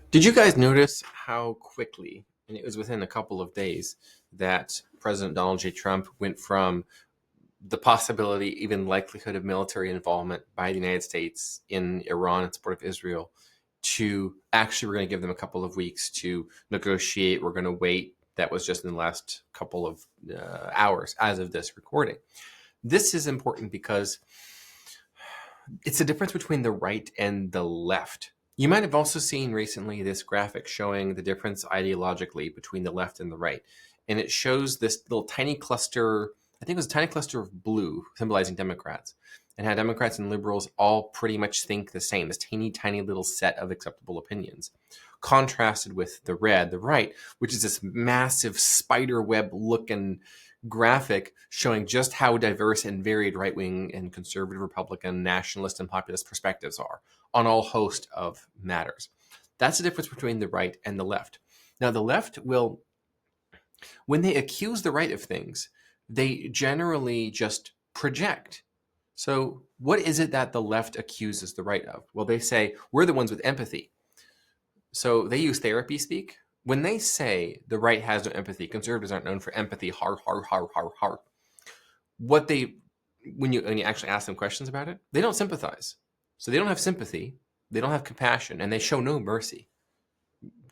Did you guys notice how quickly, and it was within a couple of days, that President Donald J. Trump went from the possibility, even likelihood of military involvement by the United States in Iran in support of Israel, to actually we're going to give them a couple of weeks to negotiate. We're going to wait. That was just in the last couple of hours as of this recording. This is important because it's the difference between the right and the left. You might have also seen recently this graphic showing the difference ideologically between the left and the right. And it shows this little tiny cluster, I think it was a tiny cluster of blue symbolizing Democrats, and how Democrats and liberals all pretty much think the same, this teeny tiny little set of acceptable opinions. Contrasted with the red, the right, which is this massive spider web looking graphic showing just how diverse and varied right-wing and conservative, Republican, nationalist, and populist perspectives are on all host of matters. That's the difference between the right and the left. Now, the left will, when they accuse the right of things, they generally just project. So what is it that the left accuses the right of? Well, they say, we're the ones with empathy. So they use therapy speak. When they say the right has no empathy, conservatives aren't known for empathy, har, har, har, har, har. What they, when you actually ask them questions about it, they don't sympathize. So they don't have sympathy, they don't have compassion, and they show no mercy.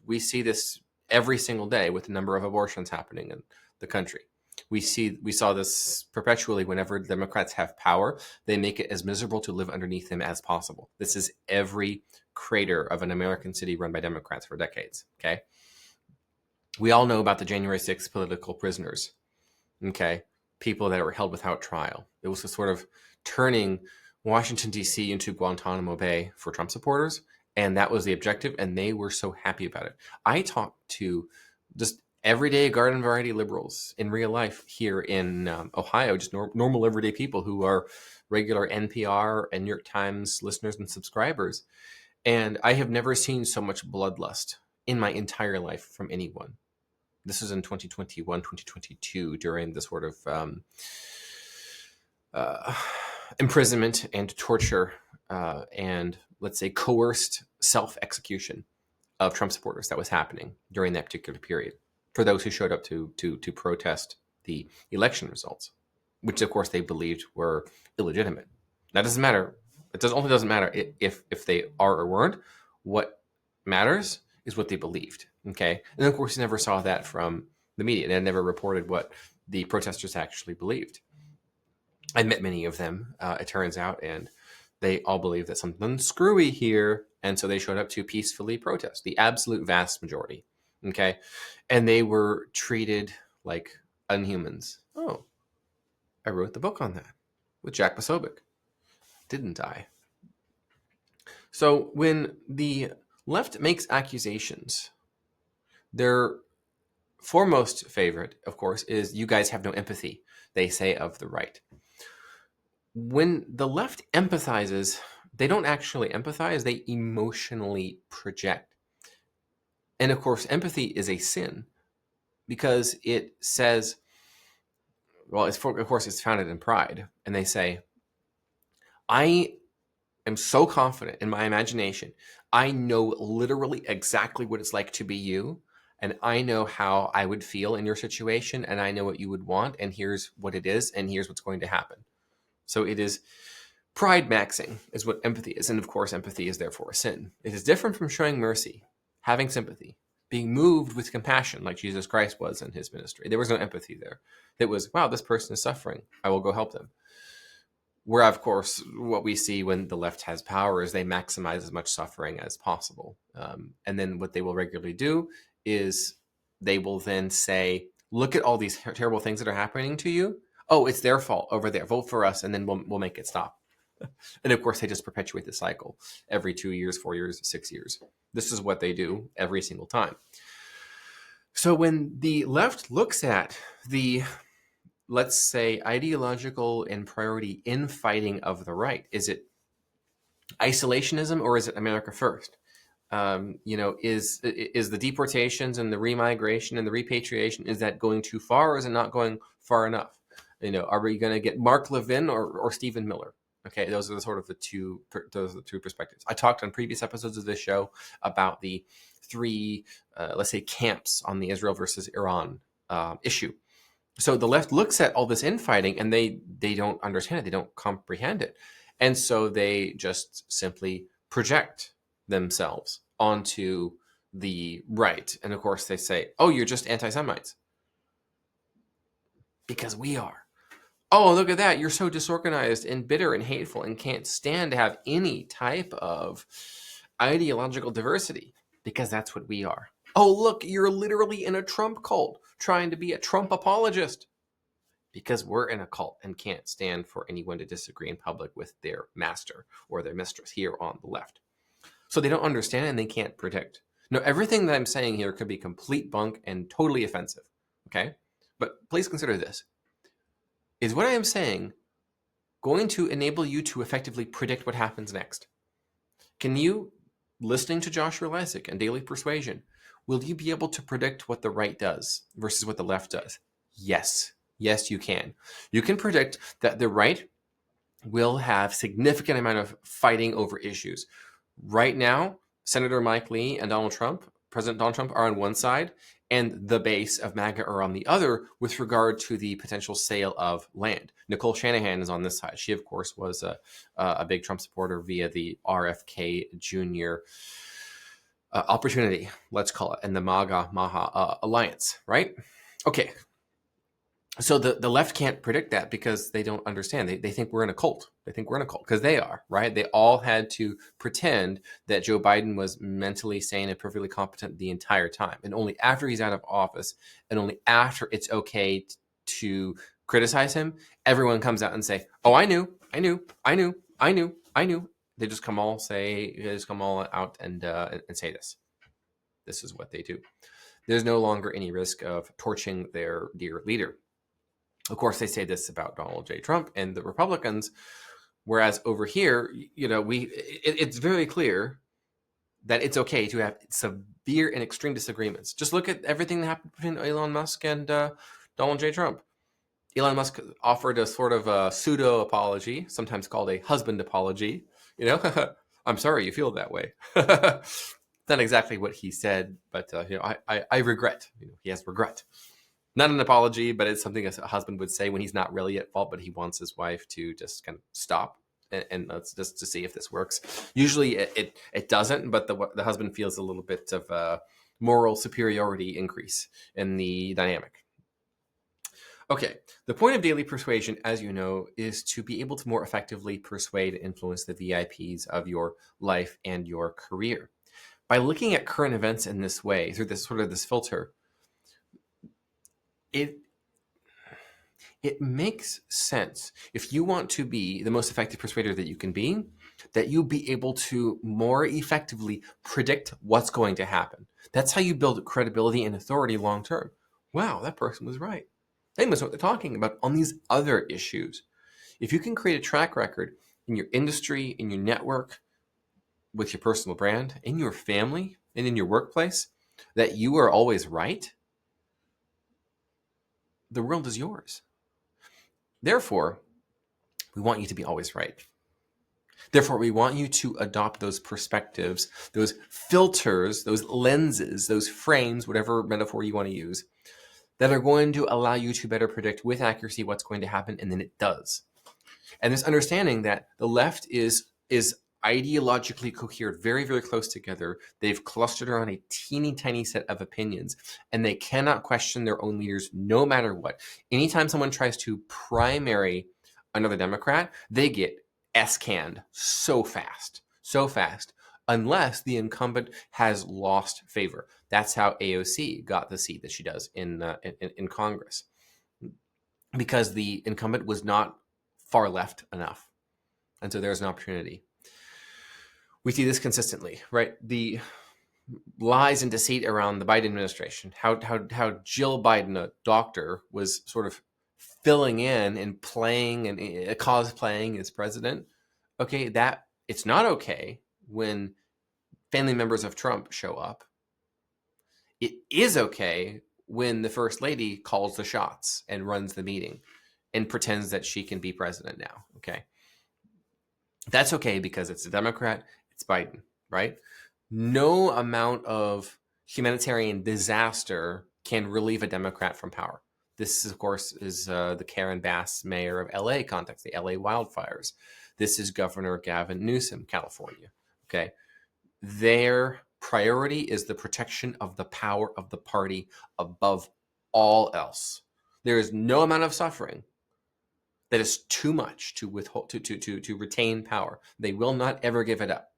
We see this every single day with the number of abortions happening in the country. We saw this perpetually whenever Democrats have power. They make it as miserable to live underneath them as possible. This is every crater of an American city run by Democrats for decades, okay? We all know about the January 6th political prisoners, okay? People that were held without trial. It was a sort of turning Washington, D.C. into Guantanamo Bay for Trump supporters, and that was the objective, and they were so happy about it. I talked to just everyday garden variety liberals in real life here in Ohio, just normal everyday people who are regular NPR and New York Times listeners and subscribers, and I have never seen so much bloodlust in my entire life from anyone. This was in 2021, 2022, during the sort of imprisonment and torture and, let's say, coerced self-execution of Trump supporters that was happening during that particular period for those who showed up to protest the election results, which, of course, they believed were illegitimate. That doesn't matter. Only doesn't matter if they are or weren't. What matters is what they believed, okay? And, of course, you never saw that from the media. They never reported what the protesters actually believed. I met many of them, it turns out, and they all believe that something's screwy here, and so they showed up to peacefully protest, the absolute vast majority, okay? And they were treated like unhumans. Oh, I wrote the book on that with Jack Posobiec, didn't I? So when the left makes accusations, their foremost favorite, of course, is you guys have no empathy, they say of the right. When the left empathizes, they don't actually empathize, they emotionally project. And of course, empathy is a sin because it says, well, of course, it's founded in pride. And they say, I am so confident in my imagination. I know literally exactly what it's like to be you. And I know how I would feel in your situation. And I know what you would want. And here's what it is. And here's what's going to happen. So it is pride maxing is what empathy is. And of course, empathy is therefore a sin. It is different from showing mercy, having sympathy, being moved with compassion like Jesus Christ was in his ministry. There was no empathy there. It was, wow, this person is suffering. I will go help them. Where, of course, what we see when the left has power is they maximize as much suffering as possible. And then what they will regularly do is they will then say, look at all these terrible things that are happening to you. Oh, it's their fault over there. Vote for us, and then we'll make it stop. And of course, they just perpetuate the cycle every 2 years, 4 years, 6 years. This is what they do every single time. So when the left looks at the, let's say, ideological and priority infighting of the right, is it isolationism or is it America first? Is the deportations and the remigration and the repatriation, is that going too far or is it not going far enough? Are we going to get Mark Levin or Stephen Miller? Okay, those are the two perspectives. I talked on previous episodes of this show about the three, let's say, camps on the Israel versus Iran issue. So the left looks at all this infighting and they don't understand it. They don't comprehend it. And so they just simply project themselves onto the right. And of course they say, oh, you're just anti-Semites. Because we are. Oh, look at that. You're so disorganized and bitter and hateful and can't stand to have any type of ideological diversity. Because that's what we are. Oh, look, you're literally in a Trump cult trying to be a Trump apologist. Because we're in a cult and can't stand for anyone to disagree in public with their master or their mistress here on the left. So they don't understand and they can't predict. No, everything that I'm saying here could be complete bunk and totally offensive. Okay? But please consider this. Is what I am saying going to enable you to effectively predict what happens next? Can you, listening to Joshua Lisec and Daily Persuasion, will you be able to predict what the right does versus what the left does? Yes. Yes, you can. You can predict that the right will have significant amount of fighting over issues. Right now, Senator Mike Lee and President Donald Trump are on one side, and the base of MAGA are on the other with regard to the potential sale of land. Nicole Shanahan is on this side. She, of course, was a big Trump supporter via the RFK Jr. Opportunity, let's call it, and the MAGA-Maha alliance, right? Okay. So the left can't predict that because they don't understand. They think we're in a cult. They think we're in a cult because they are, right? They all had to pretend that Joe Biden was mentally sane and perfectly competent the entire time. And only after he's out of office and only after it's okay to criticize him, everyone comes out and say, oh, I knew. They just come all out and say this. This is what they do. There's no longer any risk of torching their dear leader. Of course, they say this about Donald J. Trump and the Republicans, whereas over here, it's very clear that it's okay to have severe and extreme disagreements. Just look at everything that happened between Elon Musk and Donald J. Trump. Elon Musk offered a sort of a pseudo apology, sometimes called a husband apology. I'm sorry you feel that way. Not exactly what he said, but I regret. He has regret. Not an apology, but it's something a husband would say when he's not really at fault, but he wants his wife to just kind of stop and let's just to see if this works. Usually it doesn't, but the husband feels a little bit of a moral superiority increase in the dynamic. Okay, the point of daily persuasion, as you know, is to be able to more effectively persuade and influence the VIPs of your life and your career. By looking at current events in this way, through this filter, it makes sense, if you want to be the most effective persuader that you can be, that you be able to more effectively predict what's going to happen. That's how you build credibility and authority long term. Wow, that person was right. They must know what they're talking about on these other issues. If you can create a track record in your industry, in your network, with your personal brand, in your family, and in your workplace, that you are always right, the world is yours. Therefore, we want you to be always right. Therefore, we want you to adopt those perspectives, those filters, those lenses, those frames, whatever metaphor you want to use, that are going to allow you to better predict with accuracy what's going to happen, and then it does. And this understanding that the left is ideologically cohered, very, very close together. They've clustered around a teeny tiny set of opinions, and they cannot question their own leaders no matter what. Anytime someone tries to primary another Democrat, they get S-canned so fast, unless the incumbent has lost favor. That's how AOC got the seat that she does in Congress, because the incumbent was not far left enough. And so there's an opportunity. We see this consistently, right? The lies and deceit around the Biden administration, how Jill Biden, a doctor, was sort of filling in and playing and cosplaying as president. Okay, that it's not okay when family members of Trump show up. It is okay when the first lady calls the shots and runs the meeting and pretends that she can be president now. Okay, that's okay because it's a Democrat. It's Biden, right? No amount of humanitarian disaster can relieve a Democrat from power. This, of course, is the Karen Bass mayor of LA context, the LA wildfires. This is Governor Gavin Newsom, California. Okay. Their priority is the protection of the power of the party above all else. There is no amount of suffering that is too much to withhold, to retain power. They will not ever give it up.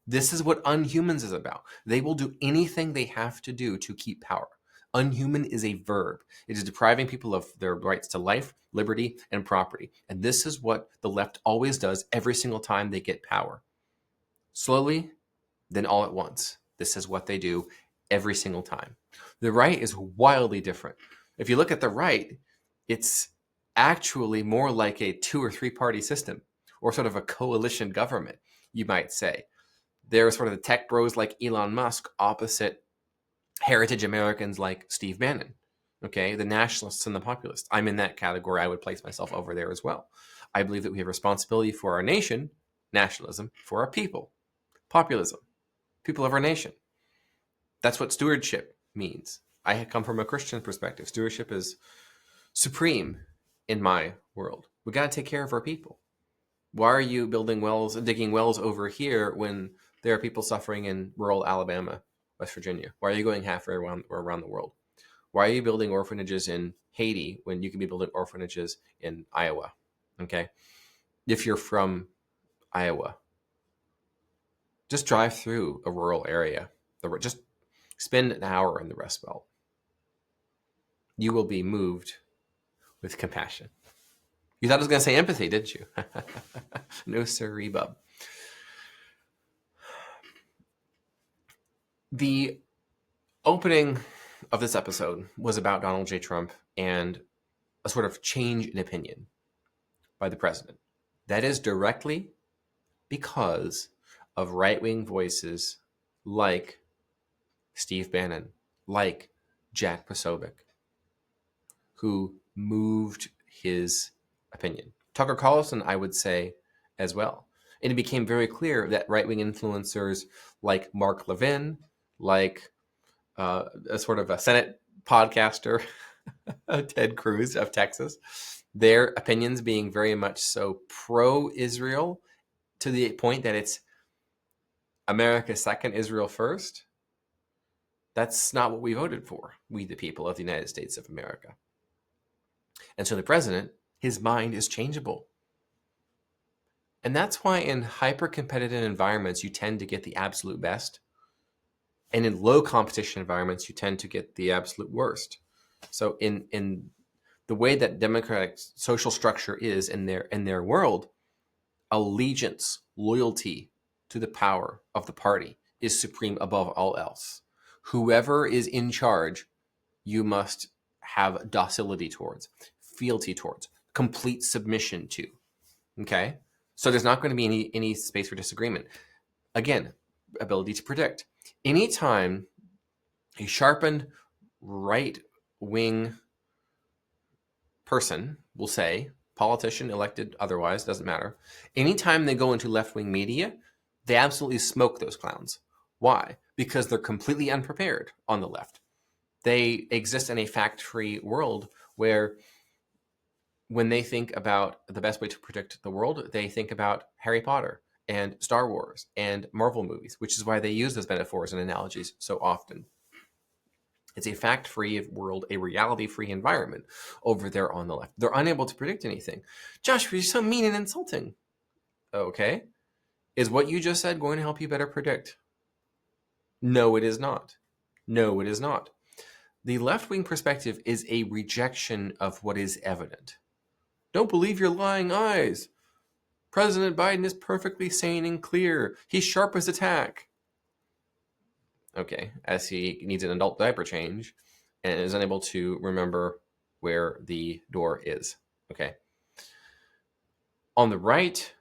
This is what Unhumans is about. They will do anything they have to do to keep power. Unhuman is a verb. It is depriving people of their rights to life, liberty, and property. And this is what the left always does every single time they get power. Slowly, then all at once. This is what they do every single time. The right is wildly different. If you look at the right, it's actually more like a 2 or 3 party system, or sort of a coalition government, you might say. They're sort of the tech bros like Elon Musk opposite heritage Americans like Steve Bannon. Okay, the nationalists and the populists. I'm in that category. I would place myself over there as well. I believe that we have responsibility for our nation, nationalism, for our people, populism, people of our nation. That's what stewardship means. I come from a Christian perspective. Stewardship is supreme in my world. We got to take care of our people. Why are you building wells, digging wells over here when there are people suffering in rural Alabama, West Virginia? Why are you going halfway around the world? Why are you building orphanages in Haiti when you can be building orphanages in Iowa? Okay. If you're from Iowa, just drive through a rural area. Just spend an hour in the Rust Belt. You will be moved with compassion. You thought I was going to say empathy, didn't you? No sirree, bub. The opening of this episode was about Donald J. Trump and a sort of change in opinion by the president. That is directly because of right-wing voices like Steve Bannon, like Jack Posobiec, who moved his opinion. Tucker Carlson, I would say, as well. And it became very clear that right-wing influencers like Mark Levin, like a sort of a Senate podcaster, Ted Cruz of Texas, their opinions being very much so pro-Israel to the point that it's America second, Israel first. That's not what we voted for, we the people of the United States of America. And so the president, his mind is changeable. And that's why in hyper-competitive environments, you tend to get the absolute best. And in low competition environments, you tend to get the absolute worst. So in the way that democratic social structure is in their world, allegiance, loyalty to the power of the party is supreme above all else. Whoever is in charge, you must have docility towards, fealty towards, complete submission to. Okay? So there's not going to be any space for disagreement. Again, ability to predict. Anytime a sharpened right-wing person will say, politician, elected, otherwise, doesn't matter, anytime they go into left-wing media, they absolutely smoke those clowns. Why? Because they're completely unprepared on the left. They exist in a fact-free world where when they think about the best way to predict the world, they think about Harry Potter and Star Wars and Marvel movies, which is why they use those metaphors and analogies so often. It's a fact-free world, a reality-free environment over there on the left. They're unable to predict anything. Josh, you're so mean and insulting. Okay. Is what you just said going to help you better predict? No, it is not. No, it is not. The left-wing perspective is a rejection of what is evident. Don't believe your lying eyes. President Biden is perfectly sane and clear. He's sharp as a tack. Okay, as he needs an adult diaper change and is unable to remember where the door is. Okay. On the right,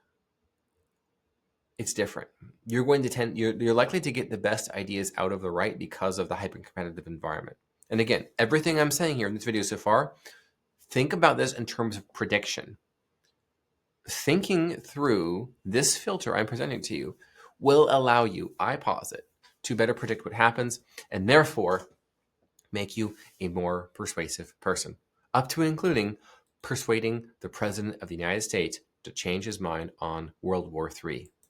it's different. You're likely to get the best ideas out of the right because of the hyper-competitive environment. And again, everything I'm saying here in this video so far, think about this in terms of prediction. Thinking through this filter I'm presenting to you will allow you, I posit, to better predict what happens, and therefore make you a more persuasive person, up to and including persuading the President of the United States to change his mind on World War III.